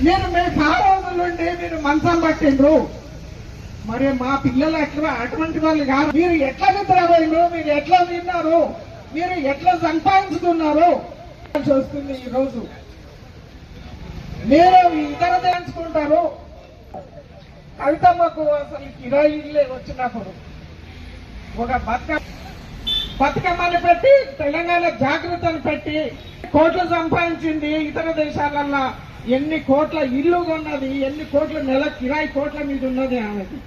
మీరు మీ ఫాదర్ నుండి మీరు మంచం పట్టిండ్రు, మరి మా పిల్లలు ఎట్లా అటువంటి వాళ్ళు కాదు. మీరు ఎట్లా నిద్రపోయినరు, మీరు ఎట్లా తిన్నారు, మీరు ఎట్లా సంపాదించుకున్నారు వస్తుంది. ఈరోజు మీరు ఇతర తెలుసుకుంటారు. కవితమ్మకు అసలు కిరాయి ఇల్లే వచ్చినప్పుడు ఒక బతుకమ్మని పెట్టి తెలంగాణ జాగృతను పెట్టి కోట్లు సంపాదించింది. ఇతర దేశాలల్లో ఎన్ని కోట్ల ఇల్లు కొన్నది, ఎన్ని కోట్ల నెల కిరాయి కోట్ల మీద ఉన్నది ఆమెది.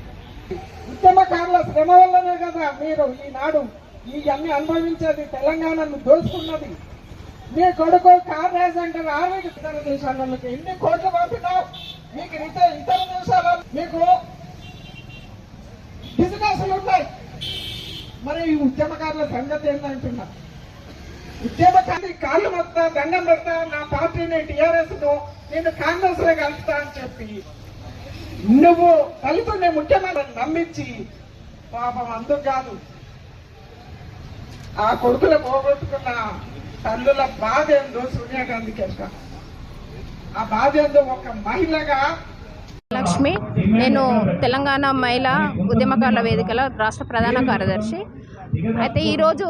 ఉద్యమకారుల శ్రమ వల్లనే కదా మీరు ఈనాడు ఇవన్నీ అనుభవించేది. తెలంగాణను దోచుకున్నది మీ కొడుకు కార్ రేస్ అంటారు. ఆరోగ్య ఇతర దేశాలకి ఎన్ని కోట్లు పంపినావు, మీకు ఇతర దేశాల మీకు బిజినెస్లు ఉన్నాయి. మరి ఈ ఉద్యమకారుల సంగతి ఏంటంటున్నా, ఉద్యమకారి కాళ్ళు మొత్తా దండం పెడతా, నా పార్టీని టీఆర్ఎస్ ను నేను కాంగ్రెస్ లో కలుపుతా అని చెప్పి నువ్వు కలుపునే ముఖ్యమైన నమ్మించి పాపం అందుకు కాదు ఆ కొడుకులు పోగొట్టుకున్న తల్లుల బాధ ఏందో సోనియా గాంధీకి ఎక్క. ఆ బాధ ఏందో ఒక మహిళగా. లక్ష్మి, నేను తెలంగాణ మహిళా ఉద్యమకారుల వేదికల రాష్ట్ర ప్రధాన కార్యదర్శి. అయితే ఈరోజు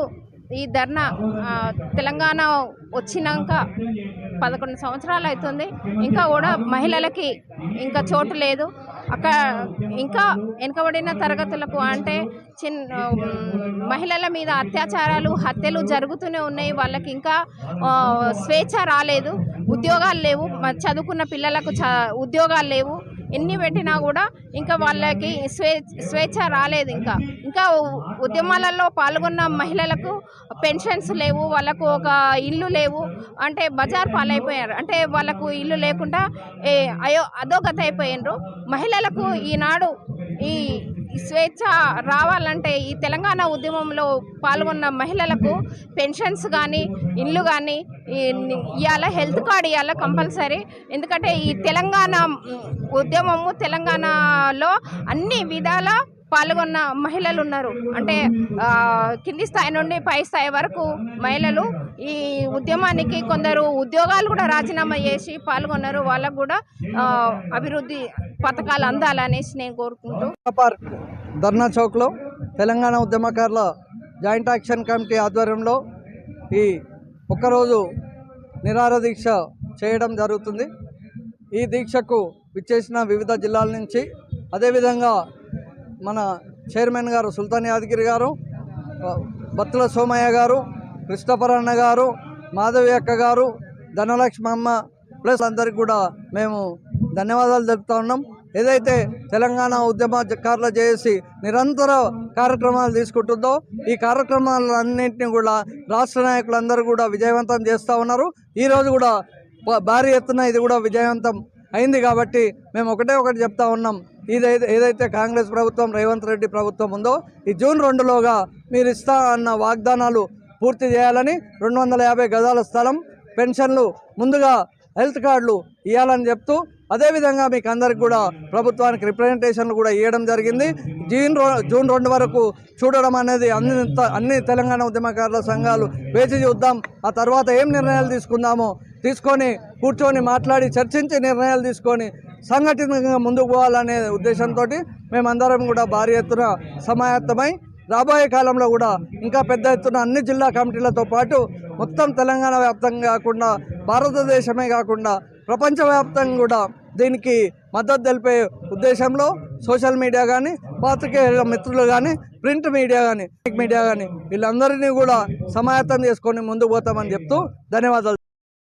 ఈ ధర్నా తెలంగాణ వచ్చినాక 11 సంవత్సరాలు అవుతుంది, ఇంకా కూడా మహిళలకి ఇంకా చోటు లేదు. అక్కడ ఇంకా వెనుకబడిన తరగతులకు అంటే మహిళల మీద అత్యాచారాలు, హత్యలు జరుగుతూనే ఉన్నాయి. వాళ్ళకి ఇంకా స్వేచ్ఛ రాలేదు, ఉద్యోగాలు లేవు, చదువుకున్న పిల్లలకు ఉద్యోగాలు లేవు. ఎన్ని పెట్టినా కూడా ఇంకా వాళ్ళకి స్వేచ్ఛ రాలేదు. ఇంకా ఉద్యమాలలో పాల్గొన్న మహిళలకు పెన్షన్స్ లేవు, వాళ్ళకు ఒక ఇల్లు లేవు, అంటే బజార్ పాలైపోయారు. అంటే వాళ్ళకు ఇల్లు లేకుండా అధోగత అయిపోయినారు. మహిళలకు ఈనాడు ఈ స్వేచ్ఛ రావాలంటే ఈ తెలంగాణ ఉద్యమంలో పాల్గొన్న మహిళలకు పెన్షన్స్ కానీ, ఇల్లు కానీ ఇవాళ హెల్త్ కార్డు ఇవాళ కంపల్సరీ. ఎందుకంటే ఈ తెలంగాణ ఉద్యమము తెలంగాణలో అన్ని విధాల పాల్గొన్న మహిళలు ఉన్నారు. అంటే కింది స్థాయి నుండి పై స్థాయి వరకు మహిళలు ఈ ఉద్యమానికి కొందరు ఉద్యోగాలు కూడా రాజీనామా చేసి పాల్గొన్నారు. వాళ్ళకు కూడా అభివృద్ధి పథకాలు అందాలనేసి నేను కోరుకుంటూ పార్క్ ధర్నా చౌక్లో తెలంగాణ ఉద్యమకారుల జాయింట్ యాక్షన్ కమిటీ ఆధ్వర్యంలో ఈ ఒక్కరోజు నిరాహార దీక్ష చేయడం జరుగుతుంది. ఈ దీక్షకు విచ్చేసిన వివిధ జిల్లాల నుంచి, అదేవిధంగా మన చైర్మన్ గారు సుల్తాన్ యాదగిరి గారు, బత్తుల సోమయ్య గారు, కృష్ణపరన్న గారు, మాధవి అక్క గారు, ధనలక్ష్మి అమ్మ ప్లస్ అందరికి కూడా మేము ధన్యవాదాలు తెలుపుతా ఉన్నాం. ఏదైతే తెలంగాణ ఉద్యమకారుల చేసి నిరంతర కార్యక్రమాలు తీసుకుంటుందో ఈ కార్యక్రమాలన్నింటినీ కూడా రాష్ట్ర నాయకులందరూ కూడా విజయవంతం చేస్తూ ఉన్నారు. ఈరోజు కూడా భారీ ఎత్తున ఇది కూడా విజయవంతం అయింది. కాబట్టి మేము ఒకటి చెప్తా ఉన్నాం, ఏదైతే కాంగ్రెస్ ప్రభుత్వం, రేవంత్ రెడ్డి ప్రభుత్వం ఉందో ఈ జూన్ 2లోగా మీరు ఇస్తా అన్న వాగ్దానాలు పూర్తి చేయాలని, 250 గజాల స్థలం, పెన్షన్లు, ముందుగా హెల్త్ కార్డులు ఇవ్వాలని చెప్తూ, అదేవిధంగా మీకు అందరికి కూడా ప్రభుత్వానికి రిప్రజెంటేషన్లు కూడా ఇవ్వడం జరిగింది. జూన్ 2 వరకు చూడడం అనేది అన్ని తెలంగాణ ఉద్యమకారుల సంఘాలు వేచి చూద్దాం. ఆ తర్వాత ఏం నిర్ణయాలు తీసుకొని కూర్చొని మాట్లాడి చర్చించి నిర్ణయాలు తీసుకొని సంఘటితంగా ముందుకు పోవాలనే ఉద్దేశంతో మేమందరం కూడా భారీ ఎత్తున సమాయత్తమై రాబోయే కాలంలో కూడా ఇంకా పెద్ద ఎత్తున అన్ని జిల్లా కమిటీలతో పాటు మొత్తం తెలంగాణ వ్యాప్తంగా కాకుండా భారతదేశమే కాకుండా ప్రపంచవ్యాప్తంగా కూడా దీనికి మద్దతు తెలిపే ఉద్దేశంలో సోషల్ మీడియా కానీ, పాత్రికేయుల మిత్రులు కానీ, ప్రింట్ మీడియా కానీ వీళ్ళందరినీ కూడా సమాయత్తం చేసుకొని ముందుకు పోతామని చెప్తూ ధన్యవాదాలు.